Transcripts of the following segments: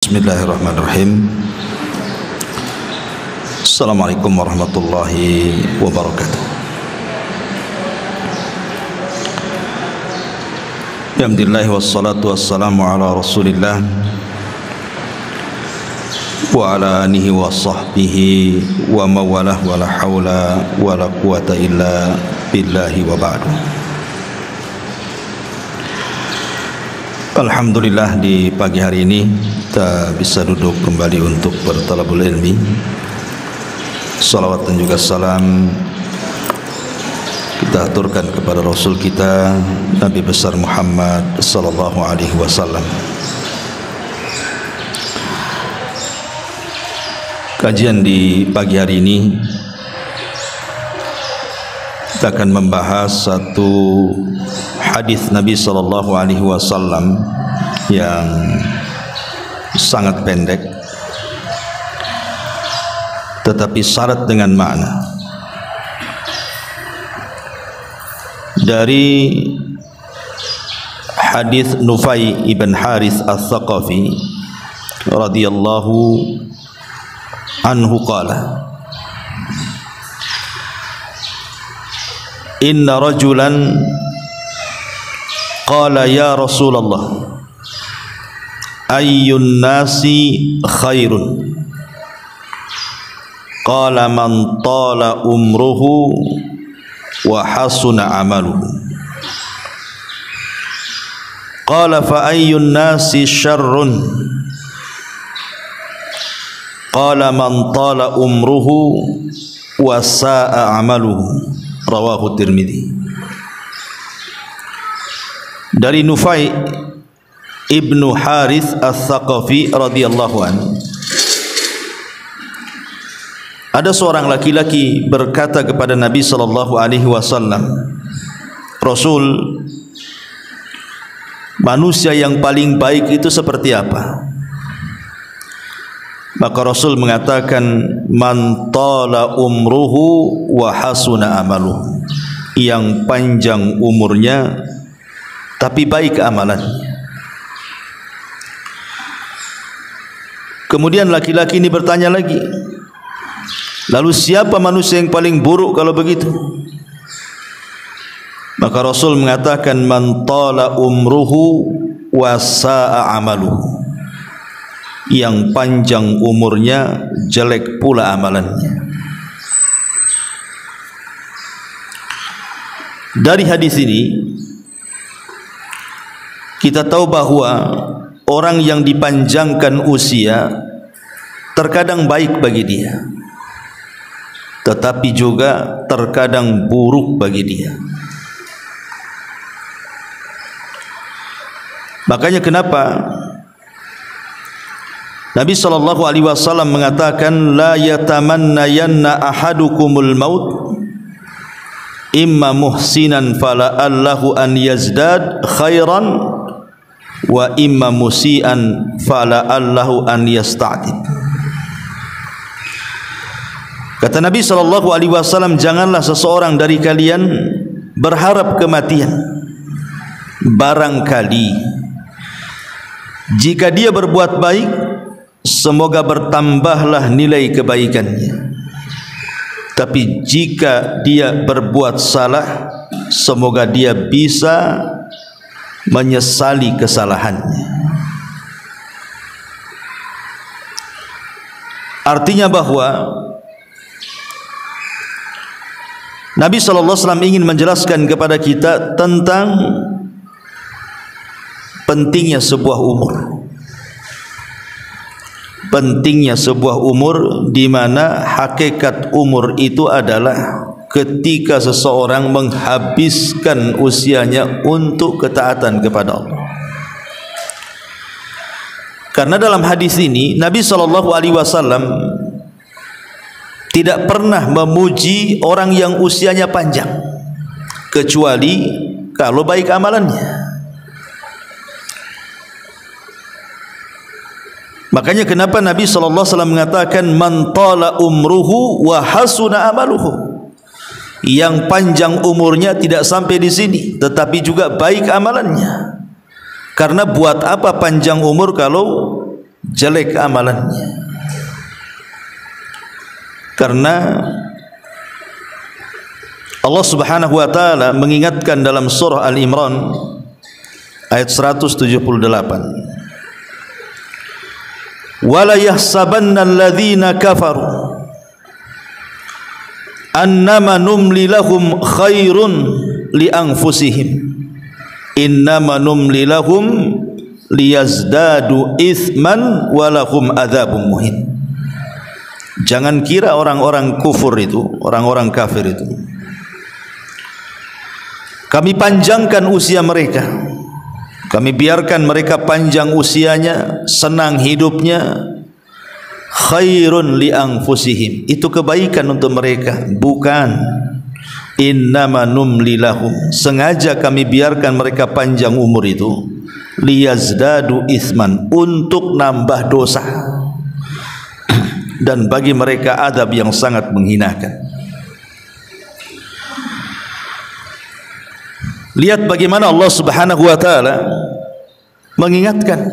Bismillahirrahmanirrahim. Assalamualaikum warahmatullahi wabarakatuh. Alhamdulillah wassalatu wassalamu ala Rasulillah wa ala alihi wa sahbihi wa mawalah wa la hawla wa la quwata illa billahi wa ba'du. Alhamdulillah, di pagi hari ini kita bisa duduk kembali untuk bertalabul ilmi. Salawat dan juga salam kita aturkan kepada Rasul kita Nabi besar Muhammad sallallahu alaihi wasallam. Kajian di pagi hari ini kita akan membahas satu hadis Nabi sallallahu alaihi wasallam yang sangat pendek tetapi syarat dengan makna. Dari hadis Nufai ibn Harith al-Thaqafi radhiyallahu anhu qala, inna rajulan qala ya Rasulullah ayyun nasi khairun, qala man tala umruhu wa hasuna amaluhu, qala fa ayyun nasi syarrun, qala man tala umruhu wa sa'a amaluhu, rawahu Tirmidzi. Dari Nufai ibnu Harith al-Thaqafi radhiyallahu anhu, ada seorang laki-laki berkata kepada Nabi sallallahu alaihi wasallam, Rasul, manusia yang paling baik itu seperti apa? Maka Rasul mengatakan, man tala umruhu wa hasuna amaluhu, yang panjang umurnya tapi baik amalannya. Kemudian laki-laki ini bertanya lagi, lalu siapa manusia yang paling buruk kalau begitu? Maka Rasul mengatakan, man tala umruhu wa sa'a amaluhu, yang panjang umurnya jelek pula amalannya. Dari hadis ini kita tahu bahwa orang yang dipanjangkan usia terkadang baik bagi dia, tetapi juga terkadang buruk bagi dia. Makanya kenapa Nabi sallallahu alaihi wasallam mengatakan, la yatamannayanna ahadukumul maut imma muhsinan fala allahu an yazdad khairan wa imma musian fala allahu an yasta'tid. Kata Nabi sallallahu alaihi wasallam, janganlah seseorang dari kalian berharap kematian, barangkali jika dia berbuat baik, semoga bertambahlah nilai kebaikannya, tapi jika dia berbuat salah, semoga dia bisa menyesali kesalahannya. Artinya bahwa Nabi SAW ingin menjelaskan kepada kita tentang pentingnya sebuah umur. Pentingnya sebuah umur, di mana hakikat umur itu adalah ketika seseorang menghabiskan usianya untuk ketaatan kepada Allah. Karena dalam hadis ini Nabi SAW tidak pernah memuji orang yang usianya panjang, kecuali kalau baik amalannya. Makanya kenapa Nabi SAW mengatakan, man tala umruhu wa hasuna amaluhu, yang panjang umurnya tidak sampai di sini, tetapi juga baik amalannya. Karena buat apa panjang umur kalau jelek amalannya. Karena Allah Subhanahu wa taala mengingatkan dalam surah Al-Imran ayat 178, wala yahsabanna alladhina kafaru annama numli lahum khairun li anfusihim innama numli lahum liyazdadu ithman walahum adzabun muhin. Jangan kira orang-orang kufur itu, orang-orang kafir itu, kami panjangkan usia mereka, kami biarkan mereka panjang usianya, senang hidupnya, khairun li anfusihim, itu kebaikan untuk mereka. Bukan, innama numli lahum, sengaja kami biarkan mereka panjang umur itu, liyazdadu itsman, untuk nambah dosa, dan bagi mereka adab yang sangat menghinakan. Lihat bagaimana Allah Subhanahu wa taala mengingatkan,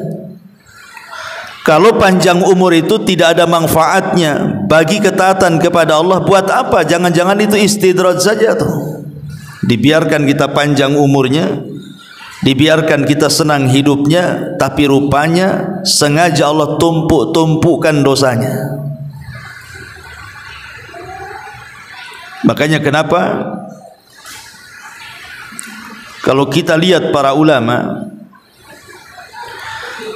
kalau panjang umur itu tidak ada manfaatnya bagi ketaatan kepada Allah, buat apa? Jangan-jangan itu istidraj saja tuh. Dibiarkan kita panjang umurnya, dibiarkan kita senang hidupnya, tapi rupanya sengaja Allah tumpuk-tumpukkan dosanya. Makanya kenapa kalau kita lihat para ulama,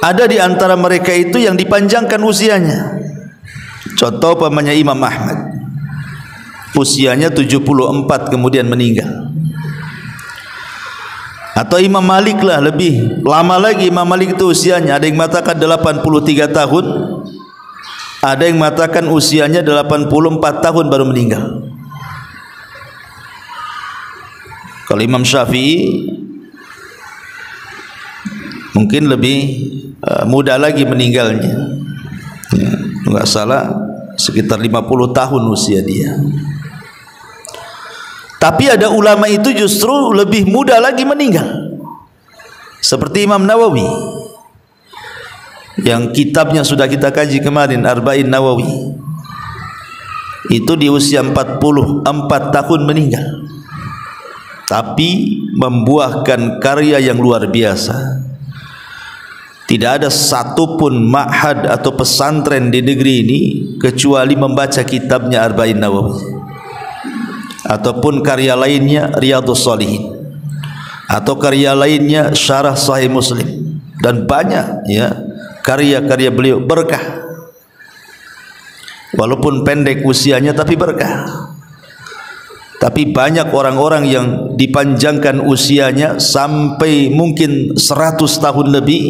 ada di antara mereka itu yang dipanjangkan usianya. Contoh pamannya Imam Ahmad, usianya 74 kemudian meninggal. Atau Imam Malik lah, lebih lama lagi Imam Malik itu usianya, ada yang mengatakan 83 tahun, ada yang mengatakan usianya 84 tahun baru meninggal. Kalau Imam Syafi'i mungkin lebih muda lagi meninggalnya, ya, enggak salah sekitar 50 tahun usia dia. Tapi ada ulama itu justru lebih muda lagi meninggal, seperti Imam Nawawi yang kitabnya sudah kita kaji kemarin, Arba'in Nawawi, itu di usia 44 tahun meninggal, tapi membuahkan karya yang luar biasa. Tidak ada satupun ma'had atau pesantren di negeri ini kecuali membaca kitabnya Arba'in Nawawi, ataupun karya lainnya Riyadhus Shalihin, atau karya lainnya Syarah Sahih Muslim, dan banyak ya karya-karya beliau berkah. Walaupun pendek usianya tapi berkah. Tapi banyak orang-orang yang dipanjangkan usianya sampai mungkin 100 tahun lebih,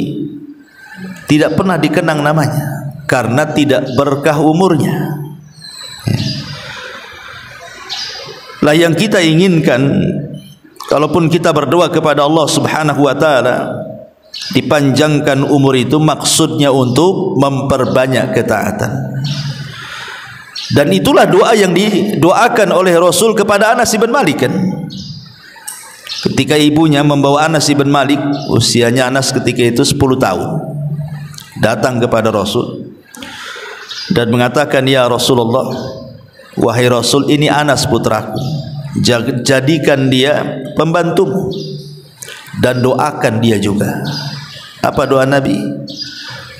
tidak pernah dikenang namanya karena tidak berkah umurnya. Lah yang kita inginkan, kalaupun kita berdoa kepada Allah Subhanahu wa taala dipanjangkan umur itu, maksudnya untuk memperbanyak ketaatan. Dan itulah doa yang didoakan oleh Rasul kepada Anas bin Malik kan. Ketika ibunya membawa Anas bin Malik, usianya Anas ketika itu 10 tahun, datang kepada Rasul dan mengatakan, ya Rasulullah, wahai Rasul, ini Anas putraku, jadikan dia pembantumu dan doakan dia juga. Apa doa Nabi?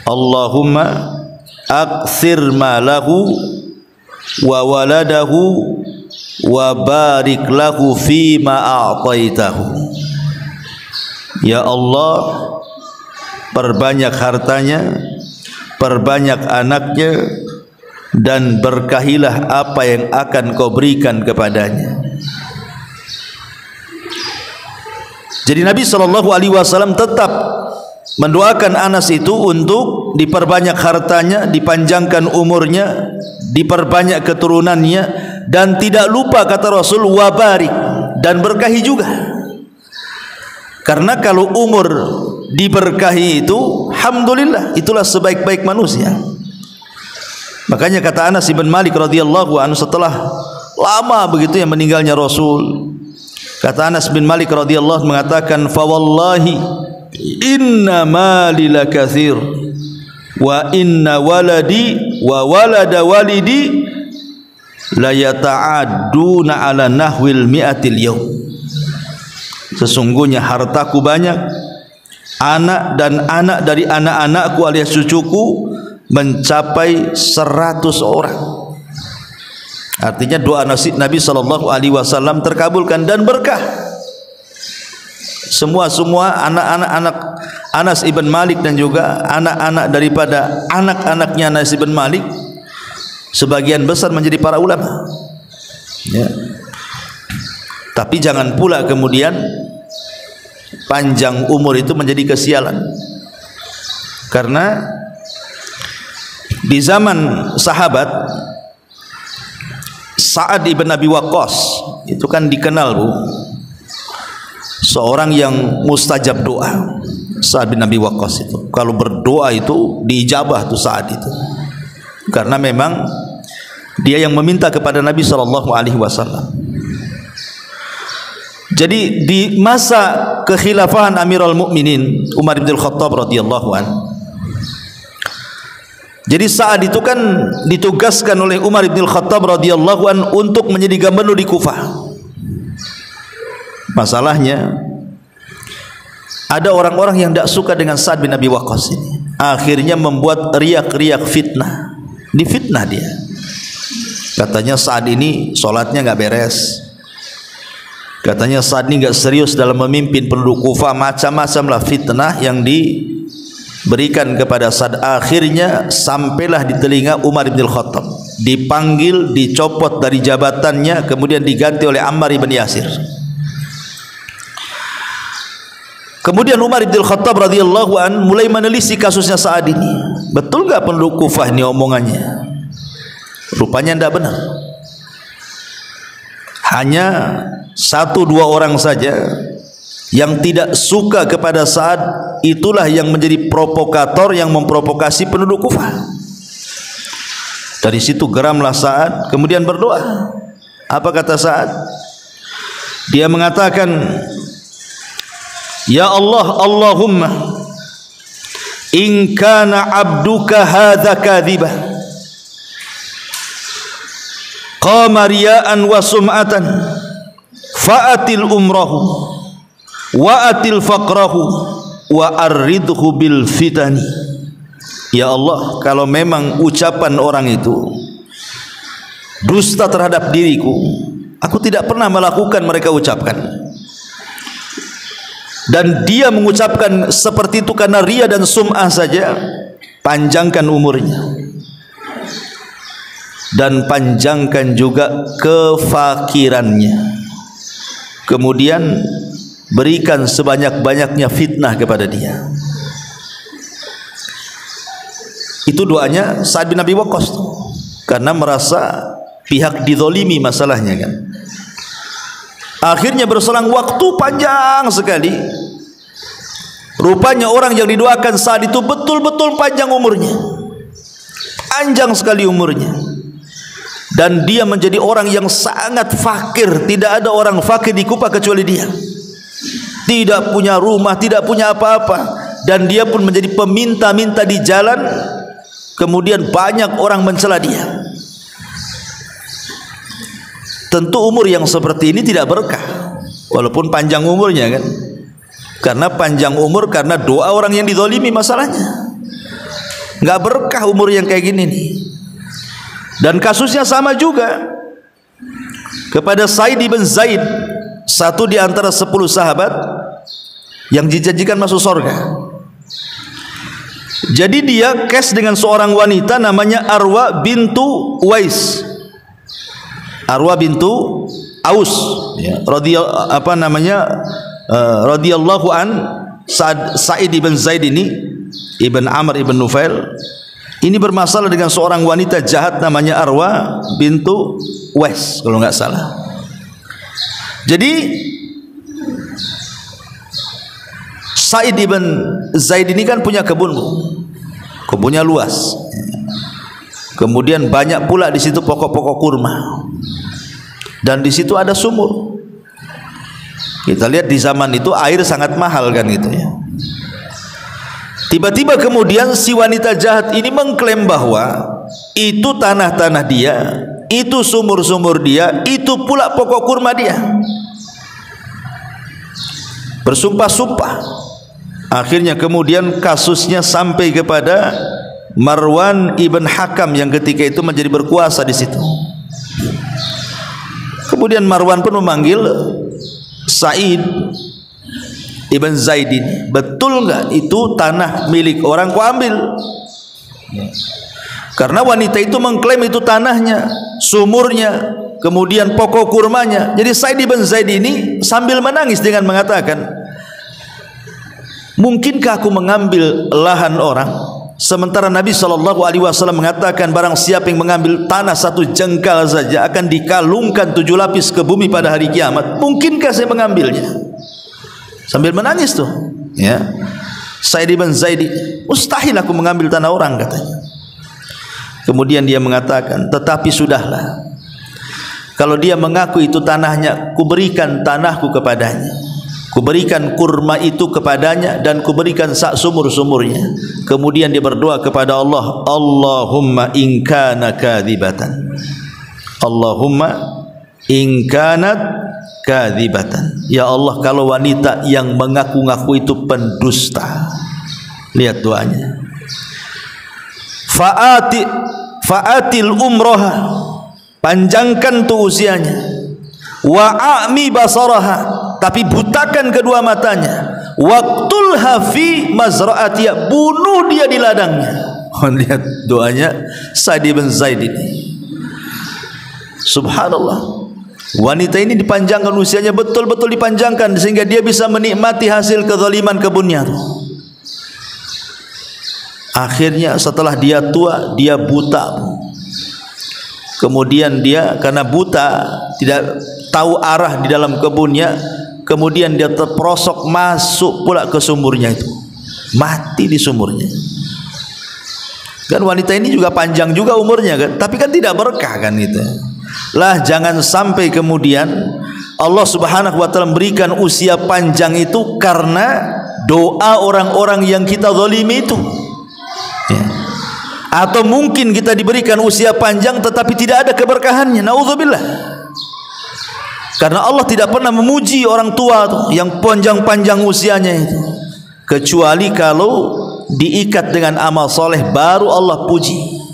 Allahumma aktsir malahu wa waladahu wa barik lahu fima a'taitahu. Ya Allah, perbanyak hartanya, perbanyak anaknya, dan berkahilah apa yang akan kau berikan kepadanya. Jadi Nabi SAW tetap mendoakan Anas itu untuk diperbanyak hartanya, dipanjangkan umurnya, diperbanyak keturunannya, dan tidak lupa kata Rasul wabarik, dan berkahi juga. Karena kalau umur diberkahi itu, alhamdulillah, itulah sebaik-baik manusia. Makanya kata Anas bin Malik radhiyallahu anhu setelah lama begitu yang meninggalnya Rasul, kata Anas bin Malik radhiyallahu mengatakan, fa wallahi inna mali lakatsir wa inna waladi wa walada walidi la yata'adduna ala nahwil mi'atil yawm. Sesungguhnya hartaku banyak, anak dan anak dari anak-anakku alias cucuku mencapai 100 orang. Artinya doa Nabi SAW terkabulkan dan berkah. Semua anak-anak Anas ibn Malik dan juga anak-anak daripada anak-anaknya Anas ibn Malik sebagian besar menjadi para ulama, ya. Tapi jangan pula kemudian panjang umur itu menjadi kesialan, karena di zaman sahabat Sa'ad ibn Abi Waqqas itu kan dikenal, Bu, seorang yang mustajab doa. Sa'ad bin Abi Waqqas itu kalau berdoa itu diijabah tuh Sa'ad itu, karena memang dia yang meminta kepada Nabi SAW. Jadi di masa kekhilafahan Amirul Mukminin Umar bin Khattab radhiyallahu anhu, jadi Sa'ad itu kan ditugaskan oleh Umar bin Khattab radhiyallahu anhu untuk menjadi gubernur di Kufah. Masalahnya ada orang-orang yang tidak suka dengan Sa'ad bin Abi Waqqas ini, akhirnya membuat riak-riak fitnah. Difitnah dia, katanya Sa'ad ini sholatnya nggak beres, katanya Sa'ad ini nggak serius dalam memimpin penduduk Kufah, macam-macam lah fitnah yang diberikan kepada Sa'ad. Akhirnya sampailah di telinga Umar bin Khattab, dipanggil, dicopot dari jabatannya, kemudian diganti oleh Ammar bin Yasir. Kemudian Umar bin Khattab radhiyallahu an mulai menelisik kasusnya Sa'ad ini. Betul enggak penduduk Kufah ini omongannya? Rupanya tidak benar. Hanya 1-2 orang saja yang tidak suka kepada Sa'ad, itulah yang menjadi provokator yang memprovokasi penduduk Kufah. Dari situ geramlah Sa'ad, kemudian berdoa. Apa kata Sa'ad? Dia mengatakan, ya Allah, Allahumma in kana abduka hadza kadhiba qama riya'an wa sum'atan fa'atil umrahu wa atil faqrahu wa arridhu bil fitani. Ya Allah, kalau memang ucapan orang itu dusta terhadap diriku, aku tidak pernah melakukan mereka ucapkan, dan dia mengucapkan seperti itu karena ria dan sum'ah saja, panjangkan umurnya dan panjangkan juga kefakirannya, kemudian berikan sebanyak-banyaknya fitnah kepada dia. Itu doanya Sa'ad bin Abi Waqqas karena merasa pihak dizolimi masalahnya kan. Akhirnya berselang waktu panjang sekali, rupanya orang yang didoakan Sa'ad itu betul-betul panjang umurnya, panjang sekali umurnya, dan dia menjadi orang yang sangat fakir. Tidak ada orang fakir di Kufah kecuali dia, tidak punya rumah, tidak punya apa-apa, dan dia pun menjadi peminta-minta di jalan. Kemudian banyak orang mencela dia. Tentu umur yang seperti ini tidak berkah, walaupun panjang umurnya kan, karena panjang umur karena doa orang yang dizalimi masalahnya. Nggak berkah umur yang kayak gini nih. Dan kasusnya sama juga kepada Sa'id bin Zaid, satu di antara 10 sahabat yang dijanjikan masuk surga. Jadi dia kes dengan seorang wanita namanya Arwa bintu Uwais, Arwa bintu Aus, ya, radhiyallahu an. Sa'id ibn Zaid ini ibn Amr ibn Nufail ini bermasalah dengan seorang wanita jahat namanya Arwa bintu Uwais kalau nggak salah. Jadi Sa'id ibn Zaid ini kan punya kebun, kebunnya luas. Kemudian banyak pula di situ pokok-pokok kurma, dan di situ ada sumur. Kita lihat di zaman itu air sangat mahal kan gitu ya. Tiba-tiba kemudian si wanita jahat ini mengklaim bahwa itu tanah-tanah dia, itu sumur-sumur dia, itu pula pokok kurma dia. Bersumpah-sumpah. Akhirnya kemudian kasusnya sampai kepada Marwan ibn Hakam yang ketika itu menjadi berkuasa di situ. Kemudian Marwan pun memanggil Sa'id ibn Zaidin, betul enggak itu tanah milik orang kau ambil? Karena wanita itu mengklaim itu tanahnya, sumurnya, kemudian pokok kurmanya. Jadi Sa'id ibn Zaid ini sambil menangis dengan mengatakan, mungkinkah aku mengambil lahan orang, sementara Nabi SAW mengatakan barang siapa yang mengambil tanah satu jengkal saja akan dikalungkan 7 lapis ke bumi pada hari kiamat. Mungkinkah saya mengambilnya? Sambil menangis tuh, ya. Sa'id ibn Zaid, mustahil aku mengambil tanah orang, katanya. Kemudian dia mengatakan, tetapi sudahlah, kalau dia mengaku itu tanahnya, kuberikan tanahku kepadanya, kuberikan kurma itu kepadanya, dan kuberikan sak sumur-sumurnya. Kemudian dia berdoa kepada Allah, Allahumma in kana kadzibatan, Allahumma in kanat kadzibatan, ya Allah, kalau wanita yang mengaku-ngaku itu pendusta. Lihat doanya, fa'atil umroha, panjangkan tu usianya, wa'ami basaraha, tapi butakan kedua matanya, waqtulha fi mazra'atiha, bunuh dia di ladangnya. Lihat doanya Sa'id bin Zaid ini. Subhanallah, wanita ini dipanjangkan usianya, betul-betul dipanjangkan sehingga dia bisa menikmati hasil kezaliman kebunnya. Akhirnya setelah dia tua, dia buta. Kemudian dia karena buta, tidak tahu arah di dalam kebunnya, kemudian dia terperosok masuk pula ke sumurnya itu, mati di sumurnya. Kan wanita ini juga panjang juga umurnya kan, tapi kan tidak berkah kan gitu. Lah jangan sampai kemudian Allah Subhanahu wa taala memberikan usia panjang itu karena doa orang-orang yang kita zalimi itu, ya. Atau mungkin kita diberikan usia panjang tetapi tidak ada keberkahannya, naudzubillah. Karena Allah tidak pernah memuji orang tua tuh, yang panjang-panjang usianya itu, kecuali kalau diikat dengan amal soleh baru Allah puji.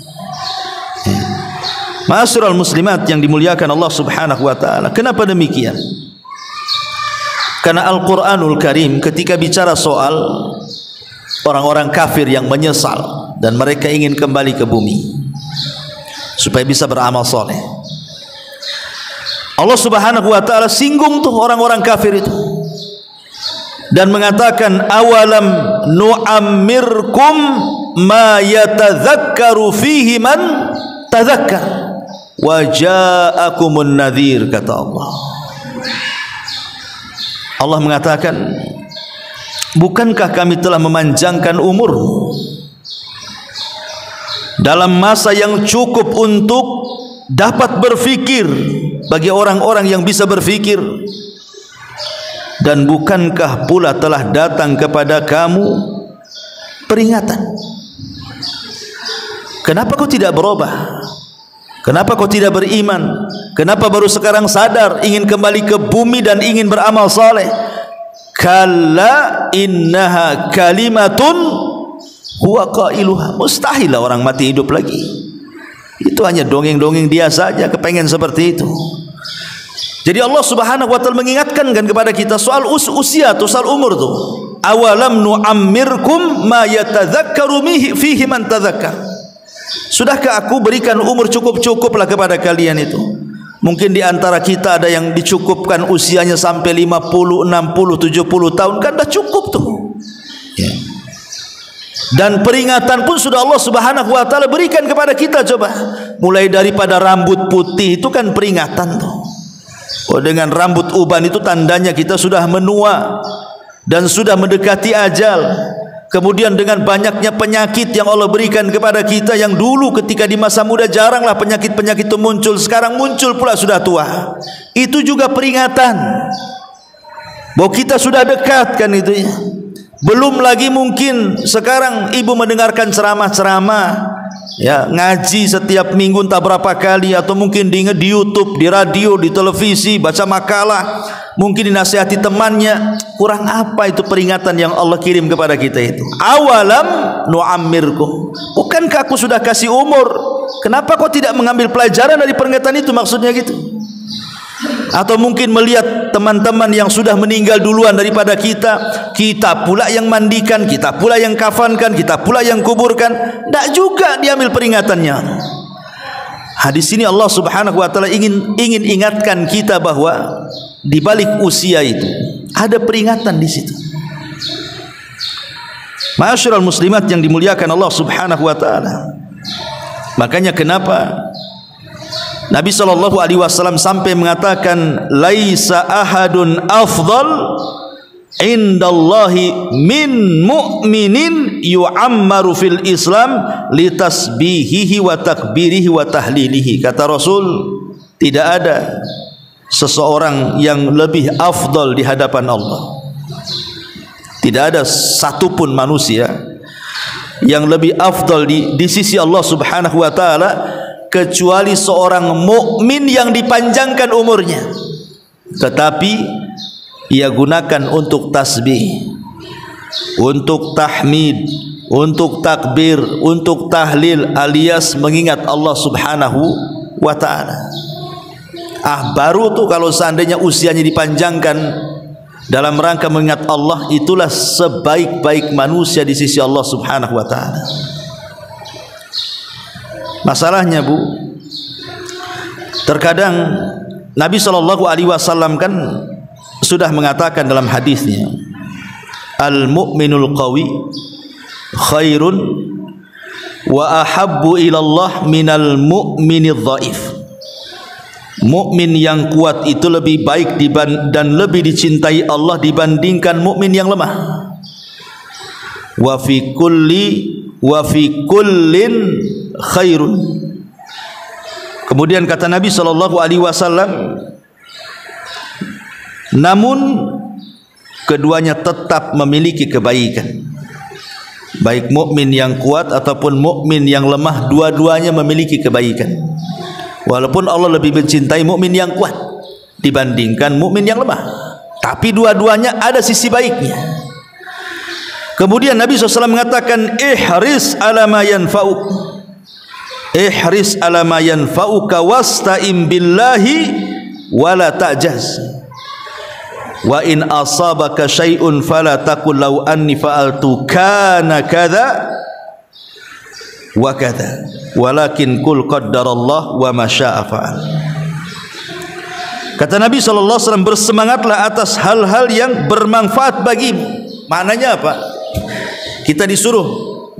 Ma'asyiral muslimat yang dimuliakan Allah Subhanahu wa taala. Kenapa demikian? Karena Al-Qur'anul Karim ketika bicara soal orang-orang kafir yang menyesal dan mereka ingin kembali ke bumi supaya bisa beramal soleh, Allah Subhanahu wa taala singgung tuh orang-orang kafir itu dan mengatakan, awalam nu'ammirkum ma yatadzakkaru fihi man tadzakkar wa ja'akumun nadhir, kata Allah. Allah mengatakan, bukankah kami telah memanjangkan umur dalam masa yang cukup untuk dapat berfikir bagi orang-orang yang bisa berfikir, dan bukankah pula telah datang kepada kamu peringatan? Kenapa kau tidak berubah? Kenapa kau tidak beriman? Kenapa baru sekarang sadar ingin kembali ke bumi dan ingin beramal saleh? Kalla innaha kalimatun huwa qailuha. Mustahil orang mati hidup lagi. Itu hanya dongeng-dongeng dia saja kepengen seperti itu. Jadi Allah Subhanahu wa taala mengingatkan kan kepada kita soal usia atau soal umur tuh. Awalam nu'ammirkum ma yatadzakkaru fihi man tadzakkar. Sudahkah aku berikan umur cukup-cukuplah kepada kalian itu? Mungkin di antara kita ada yang dicukupkan usianya sampai 50, 60, 70 tahun, kan dah cukup tuh. Ya. Dan peringatan pun sudah Allah Subhanahu wa taala berikan kepada kita, coba. Mulai daripada rambut putih itu kan peringatan tuh. Oh, dengan rambut uban itu tandanya kita sudah menua dan sudah mendekati ajal. Kemudian dengan banyaknya penyakit yang Allah berikan kepada kita, yang dulu ketika di masa muda jaranglah penyakit-penyakit itu muncul, sekarang muncul pula sudah tua. Itu juga peringatan bahwa kita sudah dekat kan itu ya. Belum lagi mungkin sekarang ibu mendengarkan ceramah-ceramah, ya, ngaji setiap minggu entah berapa kali, atau mungkin di YouTube, di radio, di televisi, baca makalah, mungkin dinasihati temannya. Kurang apa itu peringatan yang Allah kirim kepada kita itu? Awalam nu'ammirkum, bukankah aku sudah kasih umur? Kenapa kau tidak mengambil pelajaran dari peringatan itu? Maksudnya gitu. Atau mungkin melihat teman-teman yang sudah meninggal duluan daripada kita pula yang mandikan, kita pula yang kafankan, kita pula yang kuburkan. Tak juga diambil peringatannya. Hadis ini Allah Subhanahu wa taala ingin ingatkan kita bahwa di balik usia itu ada peringatan di situ. Ma'asyiral muslimat yang dimuliakan Allah Subhanahu wa taala. Makanya kenapa Nabi SAW sampai mengatakan, laisa ahadun afdal indallahi min mu'minin yu'ammaru fil Islam litasbihihi wa takbirihi wa tahlilihi. Kata Rasul, tidak ada seseorang yang lebih afdal di hadapan Allah. Tidak ada satupun manusia yang lebih afdal di sisi Allah Subhanahu wa taala kecuali seorang mukmin yang dipanjangkan umurnya, tetapi ia gunakan untuk tasbih, untuk tahmid, untuk takbir, untuk tahlil, alias mengingat Allah Subhanahu wa taala. Baru tuh kalau seandainya usianya dipanjangkan dalam rangka mengingat Allah, itulah sebaik-baik manusia di sisi Allah Subhanahu wa taala. Masalahnya, Bu, terkadang Nabi SAW kan sudah mengatakan dalam hadisnya, al-mu'minul qawi khairun wa ahabbu ilallah minal mu'minidh dhaif. Mukmin yang kuat itu lebih baik dan lebih dicintai Allah dibandingkan mukmin yang lemah. Wa fi kullin khairun. Kemudian kata Nabi SAW, namun keduanya tetap memiliki kebaikan. Baik mukmin yang kuat ataupun mukmin yang lemah, dua-duanya memiliki kebaikan. Walaupun Allah lebih mencintai mukmin yang kuat dibandingkan mukmin yang lemah, tapi dua-duanya ada sisi baiknya. Kemudian Nabi SAW mengatakan, ihris ala ma yanfa'uk, ihris ala ma yanfa'uka wasta'im billahi wala ta'jaz, wa in asabaka syai'un fala taqul law anni fa'altu kana kadza wa kadza, walakin qul qaddarallah wa ma syaa fa'al. Kata Nabi SAW, bersemangatlah atas hal-hal yang bermanfaat bagimu. Maknanya apa? Kita disuruh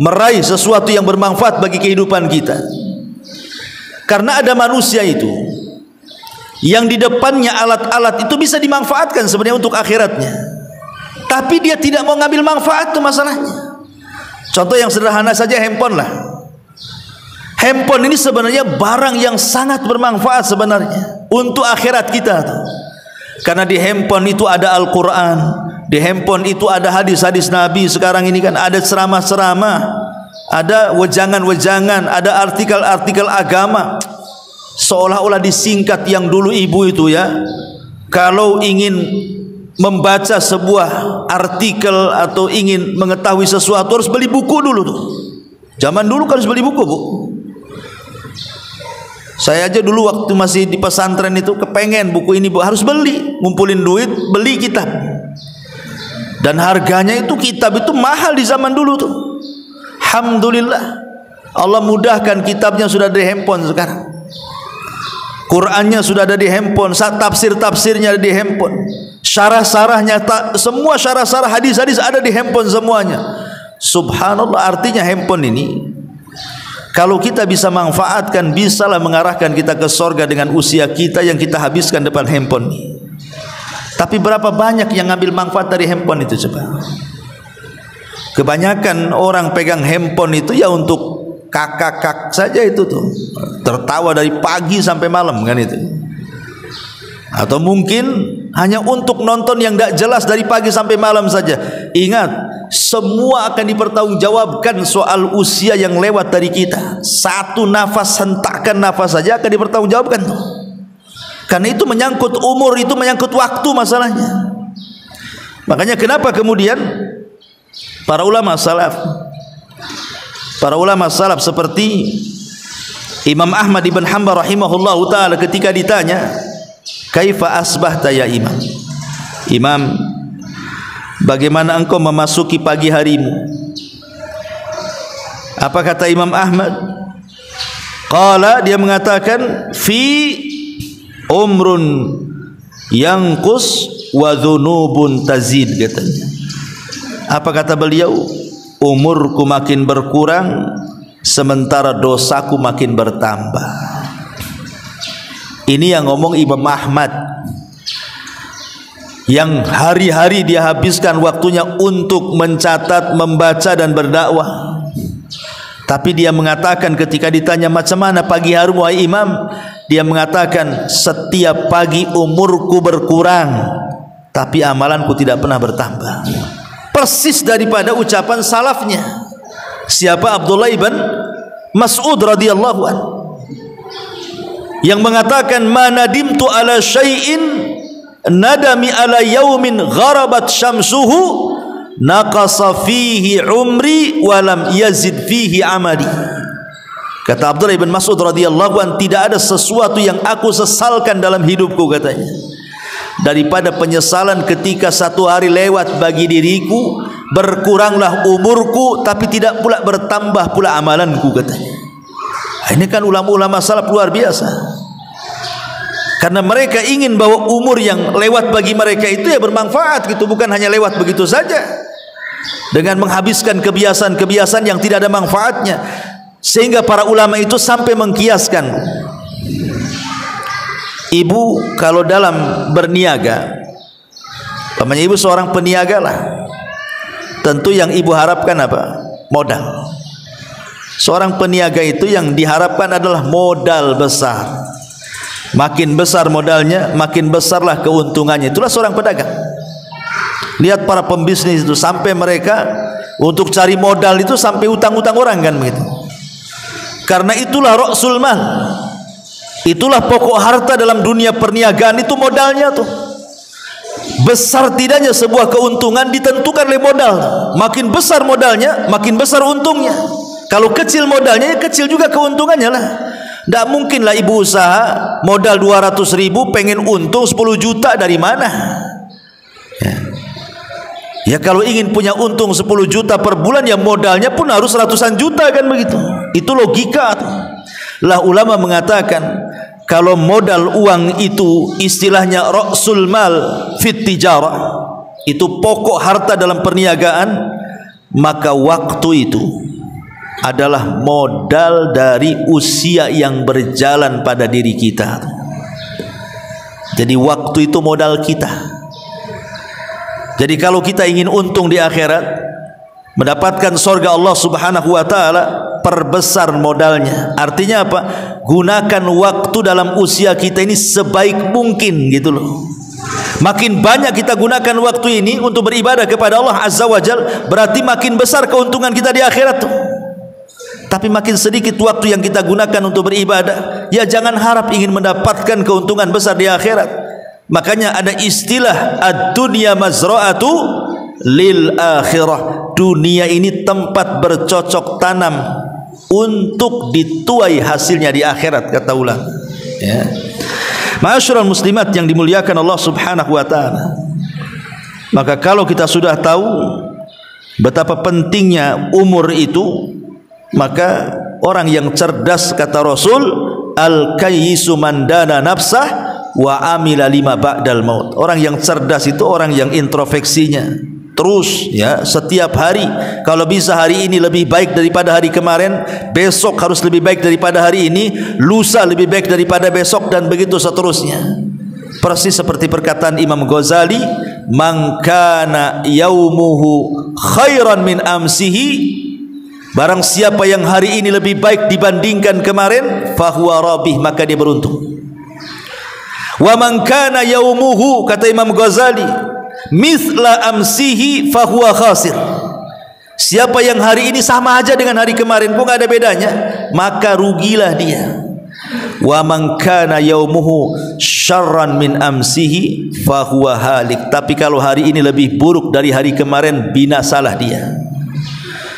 meraih sesuatu yang bermanfaat bagi kehidupan kita. Karena ada manusia itu yang di depannya alat-alat itu bisa dimanfaatkan sebenarnya untuk akhiratnya, tapi dia tidak mau ngambil manfaat, itu masalahnya. Contoh yang sederhana saja, handphone lah. Handphone ini sebenarnya barang yang sangat bermanfaat sebenarnya untuk akhirat kita tuh. Karena di handphone itu ada Al-Quran, di handphone itu ada hadis-hadis Nabi. Sekarang ini kan ada ceramah-ceramah, ada wejangan-wejangan, ada artikel-artikel agama. Seolah-olah disingkat yang dulu ibu itu ya, kalau ingin membaca sebuah artikel atau ingin mengetahui sesuatu harus beli buku dulu tuh. Zaman dulu kan harus beli buku, Bu. Saya aja dulu waktu masih di pesantren itu kepengen buku ini, Bu, harus beli, ngumpulin duit, beli kitab. Dan harganya itu, kitab itu mahal di zaman dulu tuh. Alhamdulillah, Allah mudahkan, kitabnya sudah di handphone sekarang. Qurannya sudah ada di handphone, tafsir-tafsirnya ada di handphone, syarah-syarahnya, semua syarah-syarah hadis-hadis ada di handphone semuanya. Subhanallah, artinya handphone ini kalau kita bisa manfaatkan, bisalah mengarahkan kita ke sorga dengan usia kita yang kita habiskan depan handphone ini. Tapi berapa banyak yang ngambil manfaat dari handphone itu coba? Kebanyakan orang pegang handphone itu ya untuk kakak saja itu tuh, tertawa dari pagi sampai malam kan itu. Atau mungkin hanya untuk nonton yang tidak jelas dari pagi sampai malam saja. Ingat, semua akan dipertanggungjawabkan soal usia yang lewat dari kita. Satu nafas, hentakan nafas saja akan dipertanggungjawabkan. Karena itu menyangkut umur, itu menyangkut waktu masalahnya. Makanya kenapa kemudian para ulama salaf seperti Imam Ahmad ibn Hanbal rahimahullahu ta'ala ketika ditanya, kaifa asbahta ya imam? Imam, bagaimana engkau memasuki pagi harimu? Apa kata Imam Ahmad? Qala, dia mengatakan, fi umrun yanqus wa dhunubun tazid, katanya. Apa kata beliau? Umurku makin berkurang sementara dosaku makin bertambah. Ini yang ngomong Imam Ahmad, yang hari-hari dia habiskan waktunya untuk mencatat, membaca dan berdakwah. Tapi dia mengatakan ketika ditanya macam mana pagi hari wahai imam, dia mengatakan setiap pagi umurku berkurang tapi amalanku tidak pernah bertambah. Persis daripada ucapan salafnya. Siapa? Abdullah ibn Mas'ud radhiyallahu anhu, yang mengatakan, ma nadimtu ala syai'in nadami ala yaumin gharabat syamsuhu naqasa fihi umri wa lam yazid fihi amali. Kata Abdullah ibn Mas'ud radhiyallahu anhu, tidak ada sesuatu yang aku sesalkan dalam hidupku, katanya, daripada penyesalan ketika satu hari lewat bagi diriku, berkuranglah umurku tapi tidak pula bertambah pula amalanku, katanya. Ini kan ulama-ulama salaf luar biasa, karena mereka ingin bahwa umur yang lewat bagi mereka itu ya bermanfaat gitu, bukan hanya lewat begitu saja dengan menghabiskan kebiasaan-kebiasaan yang tidak ada manfaatnya. Sehingga para ulama itu sampai mengkiaskan, ibu kalau dalam berniaga, namanya ibu seorang peniaga lah, tentu yang ibu harapkan apa? Modal. Seorang peniaga itu yang diharapkan adalah modal besar. Makin besar modalnya, makin besarlah keuntungannya. Itulah seorang pedagang. Lihat para pembisnis itu, sampai mereka untuk cari modal itu sampai utang-utang orang, kan begitu. Karena itulah ra'sul mal, itulah pokok harta dalam dunia perniagaan, itu modalnya tuh. Besar tidaknya sebuah keuntungan ditentukan oleh modal. Makin besar modalnya, makin besar untungnya. Kalau kecil modalnya, ya kecil juga keuntungannya lah. Tidak mungkinlah ibu usaha modal 200.000 pengen untung 10 juta, dari mana? Ya kalau ingin punya untung 10 juta per bulan, ya modalnya pun harus ratusan juta, kan begitu. Itu logika lah. Ulama mengatakan kalau modal uang itu istilahnya ra'sul mal fit tijarah, itu pokok harta dalam perniagaan, maka waktu itu adalah modal dari usia yang berjalan pada diri kita. Jadi waktu itu modal kita. Jadi kalau kita ingin untung di akhirat, mendapatkan surga Allah Subhanahu wa taala, perbesar modalnya. Artinya apa? Gunakan waktu dalam usia kita ini sebaik mungkin, gitu loh. Makin banyak kita gunakan waktu ini untuk beribadah kepada Allah Azza wa Jal, berarti makin besar keuntungan kita di akhirat tuh. Tapi makin sedikit waktu yang kita gunakan untuk beribadah, ya jangan harap ingin mendapatkan keuntungan besar di akhirat. Makanya ada istilah ad-dunya mazra'atu lil akhirah. Dunia ini tempat bercocok tanam untuk dituai hasilnya di akhirat, kata ulama. Ya. Ma'asyiral muslimat yang dimuliakan Allah Subhanahu wa taala. Maka kalau kita sudah tahu betapa pentingnya umur itu, maka orang yang cerdas, kata Rasul, al-kayyisu man dana nafsah wa amila lima ba'dal maut. Orang yang cerdas itu orang yang introspeksinya terus, ya, setiap hari. Kalau bisa hari ini lebih baik daripada hari kemarin, besok harus lebih baik daripada hari ini, lusa lebih baik daripada besok, dan begitu seterusnya. Persis seperti perkataan Imam Ghazali, man kana yaumuhu khairan min amsihi, barang siapa yang hari ini lebih baik dibandingkan kemarin, fahuwa rabih, maka dia beruntung. Wa man kana yaumuhu, kata Imam Ghazali, mithla amsihi fahuwa khasir. Siapa yang hari ini sama aja dengan hari kemarin pun gak ada bedanya, maka rugilah dia. Wa man kana yaumuhu syarran min amsihi fahuwa halik. Tapi kalau hari ini lebih buruk dari hari kemarin, binasalah dia.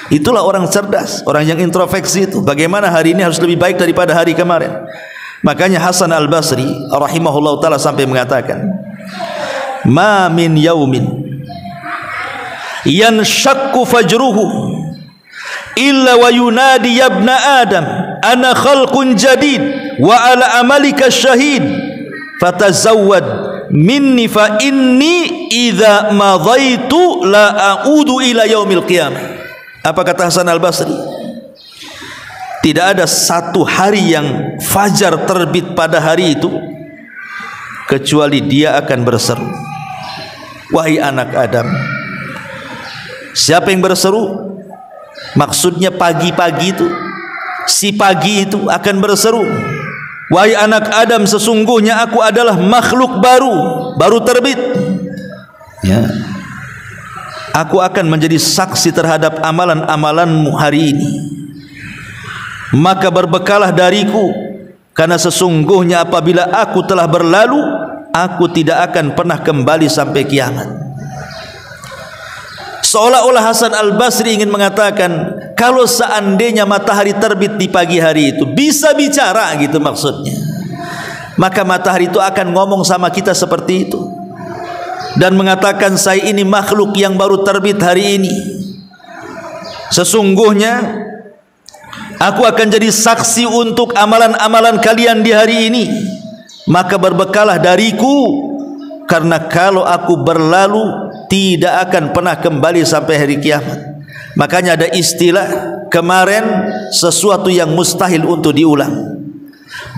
Itulah orang cerdas, orang yang introspeksi itu. Bagaimana hari ini harus lebih baik daripada hari kemarin. Makanya Hasan Al-Basri rahimahullah ta'ala sampai mengatakan, ma min yaumin yanshakku fajruhu illa wa yunadi yabna adam ana khalqun jadid wa ala amalika syahid fatazawwad minni fa inni idza madaitu la a'udu ila yaumil qiyamah. Apa kata Hasan Al-Basri? Tidak ada satu hari yang fajar terbit pada hari itu kecuali dia akan berseru, wahai anak Adam. Siapa yang berseru? Maksudnya pagi-pagi itu, si pagi itu akan berseru, wahai anak Adam, sesungguhnya aku adalah makhluk baru terbit, ya. Aku akan menjadi saksi terhadap amalan-amalanmu hari ini. Maka berbekalah dariku, karena sesungguhnya apabila aku telah berlalu, aku tidak akan pernah kembali sampai kiamat. Seolah-olah Hasan Al-Basri ingin mengatakan, kalau seandainya matahari terbit di pagi hari itu bisa bicara gitu maksudnya, maka matahari itu akan ngomong sama kita seperti itu dan mengatakan, saya ini makhluk yang baru terbit hari ini, sesungguhnya aku akan jadi saksi untuk amalan-amalan kalian di hari ini. Maka berbekalah dariku, karena kalau aku berlalu tidak akan pernah kembali sampai hari kiamat. Makanya ada istilah kemarin sesuatu yang mustahil untuk diulang,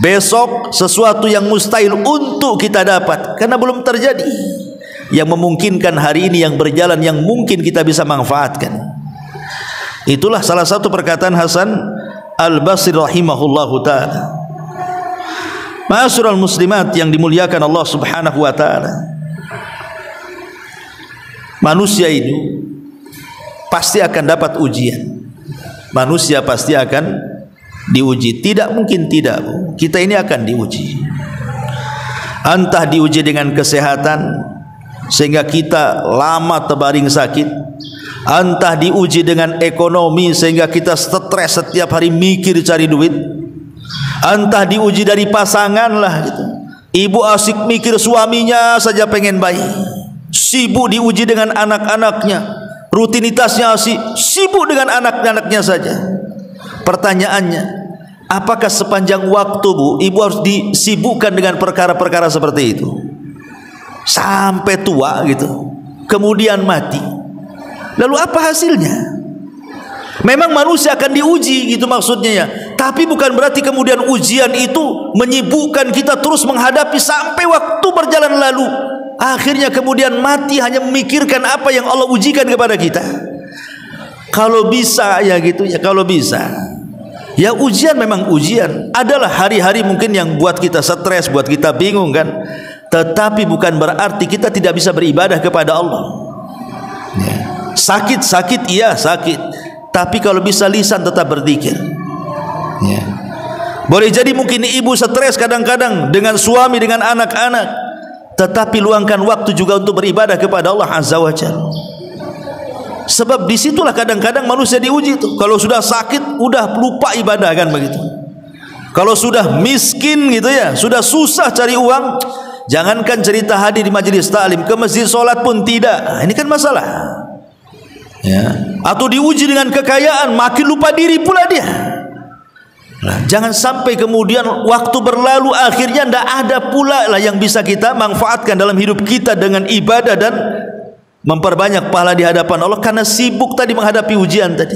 besok sesuatu yang mustahil untuk kita dapat karena belum terjadi. Yang memungkinkan hari ini yang berjalan, yang mungkin kita bisa manfaatkan. Itulah salah satu perkataan Hasan Al-Basri rahimahullahu ta'ala. Ma'asyiral muslimat yang dimuliakan Allah subhanahu wa ta'ala, manusia ini pasti akan dapat ujian. Manusia pasti akan diuji. Tidak mungkin tidak. Kita ini akan diuji. Entah diuji dengan kesehatan sehingga kita lama terbaring sakit, entah diuji dengan ekonomi sehingga kita stres setiap hari mikir cari duit, entah diuji dari pasangan lah gitu. Ibu asik mikir suaminya saja pengen bayi, sibuk diuji dengan anak-anaknya, rutinitasnya sibuk dengan anak-anaknya saja. Pertanyaannya, apakah sepanjang waktu Bu, ibu harus disibukkan dengan perkara-perkara seperti itu sampai tua gitu, kemudian mati? Lalu apa hasilnya? Memang manusia akan diuji gitu maksudnya ya, tapi bukan berarti kemudian ujian itu menyibukkan kita terus menghadapi sampai waktu berjalan lalu, akhirnya kemudian mati hanya memikirkan apa yang Allah ujikan kepada kita. Kalau bisa ya gitu ya, kalau bisa ya, ujian memang ujian. Adalah hari-hari mungkin yang buat kita stres, buat kita bingung kan, tetapi bukan berarti kita tidak bisa beribadah kepada Allah ya. Sakit-sakit iya sakit, tapi kalau bisa lisan tetap berzikir ya. Boleh jadi mungkin ibu stres kadang-kadang dengan suami, dengan anak-anak, tetapi luangkan waktu juga untuk beribadah kepada Allah Azza wa Jalla. Sebab disitulah kadang-kadang manusia diuji itu. Kalau sudah sakit udah lupa ibadah kan begitu. Kalau sudah miskin gitu ya, sudah susah cari uang, jangankan cerita hadir di majelis taklim, ke masjid solat pun tidak. Ini kan masalah ya. Atau diuji dengan kekayaan, makin lupa diri pula dia. Nah, jangan sampai kemudian waktu berlalu akhirnya tidak ada pula lah yang bisa kita manfaatkan dalam hidup kita dengan ibadah dan memperbanyak pahala di hadapan Allah karena sibuk tadi menghadapi ujian tadi.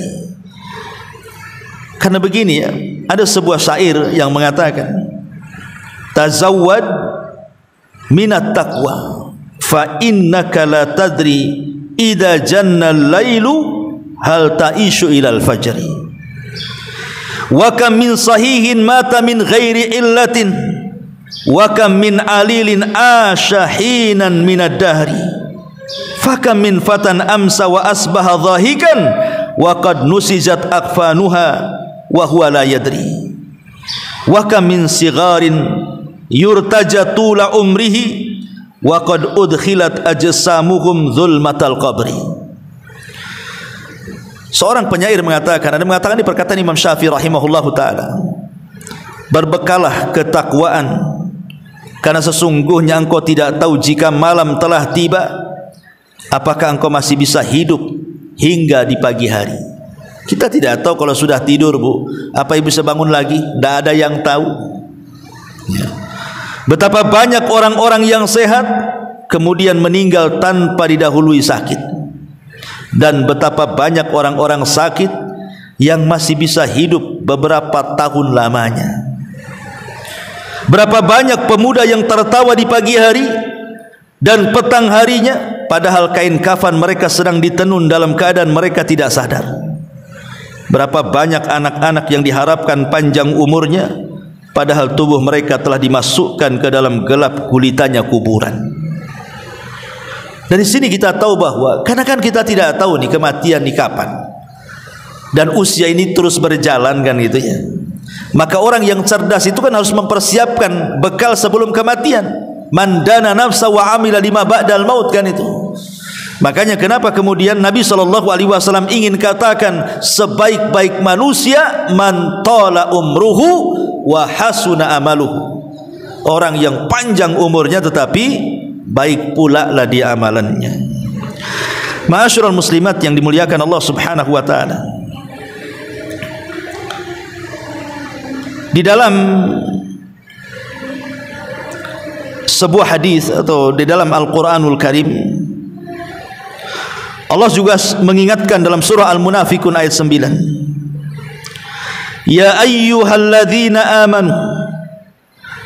Karena begini ya, ada sebuah syair yang mengatakan, tazawwad minat taqwa fa innaka la tadri idza janna al-lailu hal ta'ishu ila al-fajri wa kam min sahihin mata min ghairi illatin wa kam min alilin ashahinan minad dahri fakam min fatan amsa wa asbaha dhahikan wa qad nusijat akfanuha wa huwa la yadri wa kam min sigarin yurtaja tula umrihi wa qad udkhilat ajsamuhum zulmatal qabri. Seorang penyair mengatakan, ada mengatakan di perkataan Imam Syafi'i rahimahullahu taala, berbekalah ketakwaan, karena sesungguhnya engkau tidak tahu jika malam telah tiba apakah engkau masih bisa hidup hingga di pagi hari. Kita tidak tahu kalau sudah tidur, Bu, apa ibu bisa bangun lagi? Tidak ada yang tahu ya. Betapa banyak orang-orang yang sehat kemudian meninggal tanpa didahului sakit, dan betapa banyak orang-orang sakit yang masih bisa hidup beberapa tahun lamanya. Berapa banyak pemuda yang tertawa di pagi hari dan petang harinya, padahal kain kafan mereka sedang ditenun dalam keadaan mereka tidak sadar. Berapa banyak anak-anak yang diharapkan panjang umurnya, padahal tubuh mereka telah dimasukkan ke dalam gelap gulitannya kuburan. Dari sini kita tahu bahwa, karena kan kita tidak tahu nih kematian nih kapan, dan usia ini terus berjalan kan gitu ya. Maka orang yang cerdas itu kan harus mempersiapkan bekal sebelum kematian. Man dana nafsa wa amila lima ba'dal maut, kan itu. Makanya kenapa kemudian Nabi SAW ingin katakan sebaik-baik manusia man tala umruhu wa hasuna amaluhu, orang yang panjang umurnya tetapi baik pula lah dia amalannya. Ma'asyiral muslimat yang dimuliakan Allah Subhanahu wa taala, di dalam sebuah hadis atau di dalam Al-Qur'anul Karim, Allah juga mengingatkan dalam surah Al-Munafiqun ayat 9, ya ayyuhalladzina amanu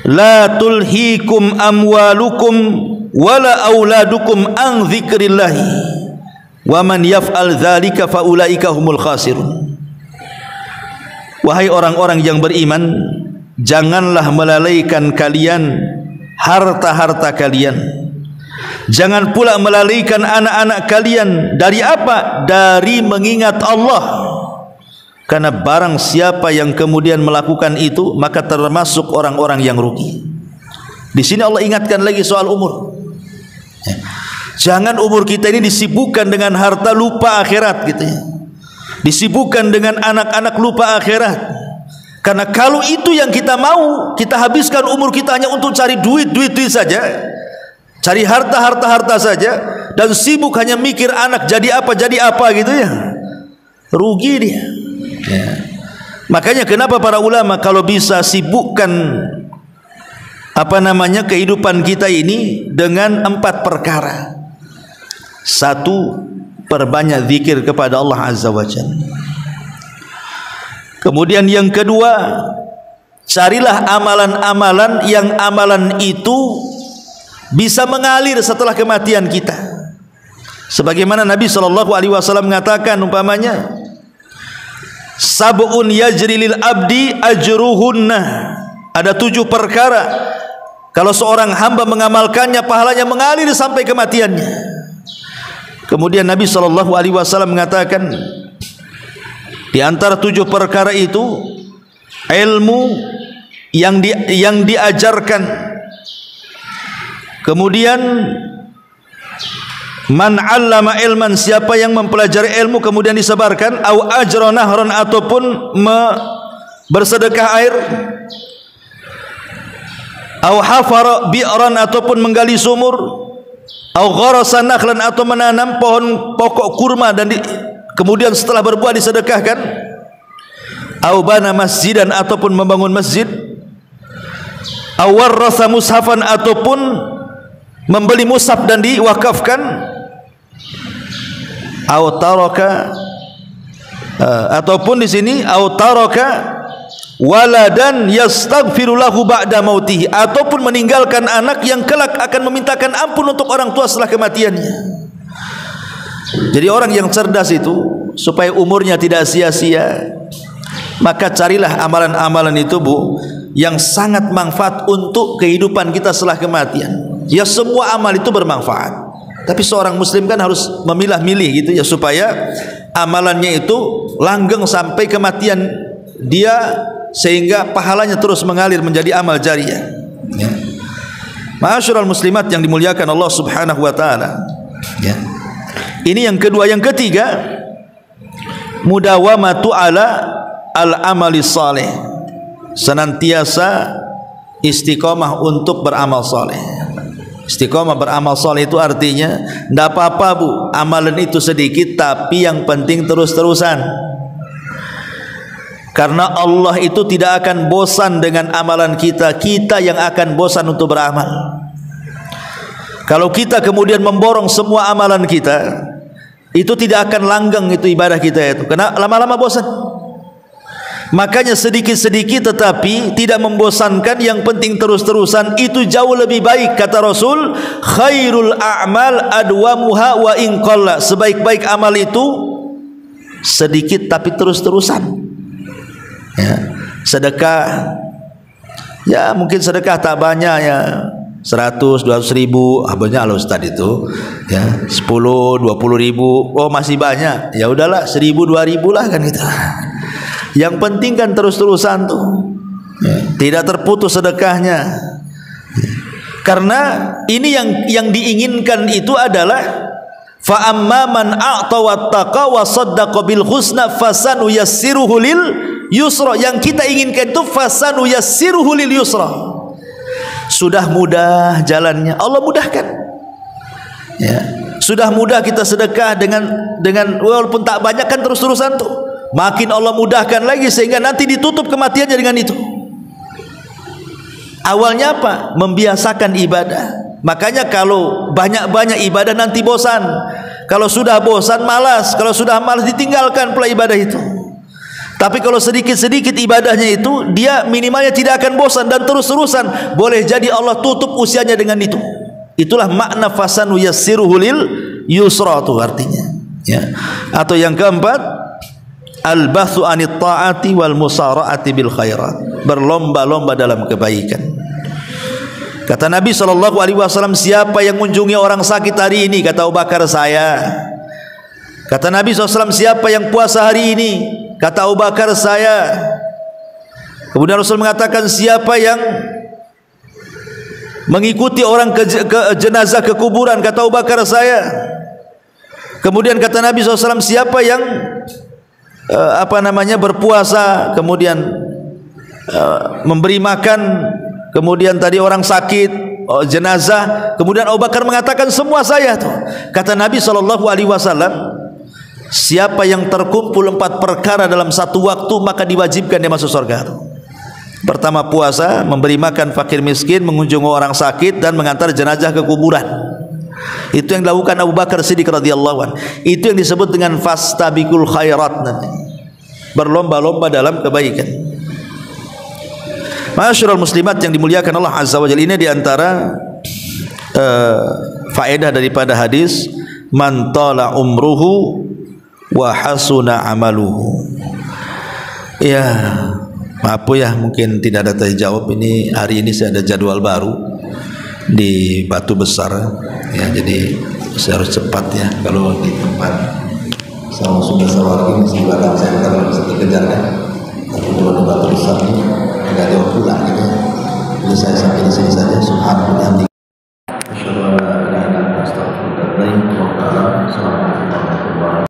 la tulhikum amwalukum wala auladukum an dzikrillahi wa man yaf'al dzalika faulaika humul khasirun. Wahai orang-orang yang beriman, janganlah melalaikan kalian harta-harta kalian, jangan pula melalaikan anak-anak kalian. Dari apa? Dari mengingat Allah. Karena barang siapa yang kemudian melakukan itu, maka termasuk orang-orang yang rugi. Di sini Allah ingatkan lagi soal umur. Jangan umur kita ini disibukkan dengan harta, lupa akhirat gitu ya. Disibukkan dengan anak-anak, lupa akhirat. Karena kalau itu yang kita mau, kita habiskan umur kita hanya untuk cari duit saja, cari harta saja, dan sibuk hanya mikir anak jadi apa gitu ya, rugi dia ya. Makanya kenapa para ulama kalau bisa sibukkan kehidupan kita ini dengan 4 perkara. 1, perbanyak zikir kepada Allah Azza wa Jalla. Kemudian yang kedua, carilah amalan-amalan yang amalan itu bisa mengalir setelah kematian kita. Sebagaimana Nabi SAW mengatakan umpamanya, sab'un yajri lil abdi ajruhunna. Ada 7 perkara kalau seorang hamba mengamalkannya, pahalanya mengalir sampai kematiannya. Kemudian Nabi SAW mengatakan, di antara 7 perkara itu ilmu yang diajarkan. Kemudian man 'allama ilman, siapa yang mempelajari ilmu kemudian disebarkan, au ajra nahran, ataupun bersedekah air, au hafara bi'ran, ataupun menggali sumur, au gharasa nakhlan, atau menanam pohon pokok kurma dan kemudian setelah berbuah disedekahkan, au bana masjidan, ataupun membangun masjid, au warrasa mushafan, ataupun membeli mushaf dan diwakafkan, au taraka, ataupun di sini au taraka waladan yastaghfiru lahu ba'da mautihi, ataupun meninggalkan anak yang kelak akan memintakan ampun untuk orang tua setelah kematiannya. Jadi orang yang cerdas itu supaya umurnya tidak sia-sia, Maka carilah amalan-amalan itu, Bu, yang sangat manfaat untuk kehidupan kita setelah kematian. Ya, semua amal itu bermanfaat, tapi seorang muslim kan harus memilah-milih gitu ya, supaya amalannya itu langgeng sampai kematian dia, sehingga pahalanya terus mengalir menjadi amal jariyah ya. Ma'asyiral muslimat yang dimuliakan Allah Subhanahu wa taala ya. Ini yang kedua. Yang ketiga, mudawamatu ala al-amali saleh, senantiasa istiqomah untuk beramal saleh. Istiqomah beramal saleh itu artinya tidak apa-apa, Bu, amalan itu sedikit, tapi yang penting terus-terusan. Karena Allah itu tidak akan bosan dengan amalan kita, kita yang akan bosan untuk beramal. Kalau kita kemudian memborong semua amalan kita, itu tidak akan langgeng itu ibadah kita itu, karena lama-lama bosan. Makanya sedikit-sedikit tetapi tidak membosankan, yang penting terus-terusan, itu jauh lebih baik. Kata Rasul, khairul a'mal adwamuha wa in qalla, sebaik-baik amal itu sedikit tapi terus-terusan ya. Sedekah ya, mungkin sedekah tak banyak ya, 100-200 ribu, banyak lah Ustaz itu ya, 10-20 ribu, oh masih banyak, ya udahlah 1000-2000 lah kan gitu. Yang penting kan terus-terusan tuh ya, tidak terputus sedekahnya ya. Karena ini yang diinginkan itu adalah fa amma man a'ta wattaqa wa saddaqa bil husna fasanu yassiruhu lil yusra. Yang kita inginkan itu fasanu yassiruhu lil yusra, sudah mudah jalannya, Allah mudahkan ya. Sudah mudah kita sedekah dengan walaupun tak banyak kan terus-terusan tuh, makin Allah mudahkan lagi, sehingga nanti ditutup kematiannya dengan itu. Awalnya apa? Membiasakan ibadah. Makanya kalau banyak-banyak ibadah nanti bosan. Kalau sudah bosan malas, kalau sudah malas ditinggalkan pula ibadah itu. Tapi kalau sedikit-sedikit ibadahnya itu, dia minimalnya tidak akan bosan dan terus-terusan. Boleh jadi Allah tutup usianya dengan itu. Itulah makna fasanu yassiruhu lil yusra itu artinya ya. Atau yang keempat, al-bathu anit ta'ati wal musara'ati bil khairat, berlomba-lomba dalam kebaikan. Kata Nabi SAW, siapa yang mengunjungi orang sakit hari ini? Kata Abu Bakar, saya. Kata Nabi SAW, siapa yang puasa hari ini? Kata Abu Bakar, saya. Kemudian Rasul mengatakan, siapa yang mengikuti orang ke jenazah ke kuburan? Kata Abu Bakar, saya. Kemudian kata Nabi SAW, siapa yang berpuasa, kemudian memberi makan, kemudian tadi orang sakit, jenazah. Kemudian Abu Bakar mengatakan, semua saya tuh. Kata Nabi SAW, siapa yang terkumpul 4 perkara dalam satu waktu, maka diwajibkan dia masuk surga tuh. Pertama puasa, memberi makan fakir miskin, mengunjungi orang sakit, dan mengantar jenazah ke kuburan. Itu yang dilakukan Abu Bakar Siddiq radhiyallahu anhu. Itu yang disebut dengan fastabiqul khairat, nanti berlomba-lomba dalam kebaikan. Ma'asyiral muslimat yang dimuliakan Allah Azza wa Jalla, ini diantara faedah daripada hadis man tala umruhu wa hasuna amaluhu. Ya, maaf ya, mungkin tidak ada terjawab. Ini hari ini saya ada jadwal baru di Batu Besar ya, jadi saya harus cepat ya. Kalau di tempat sama sudah sawar ini di belakang saya kalau bisa dikejar kan, tapi kalau di Batu Besar ini agak jauh pulang gitu. Jadi saya sampai di sini saja. Subhanallah.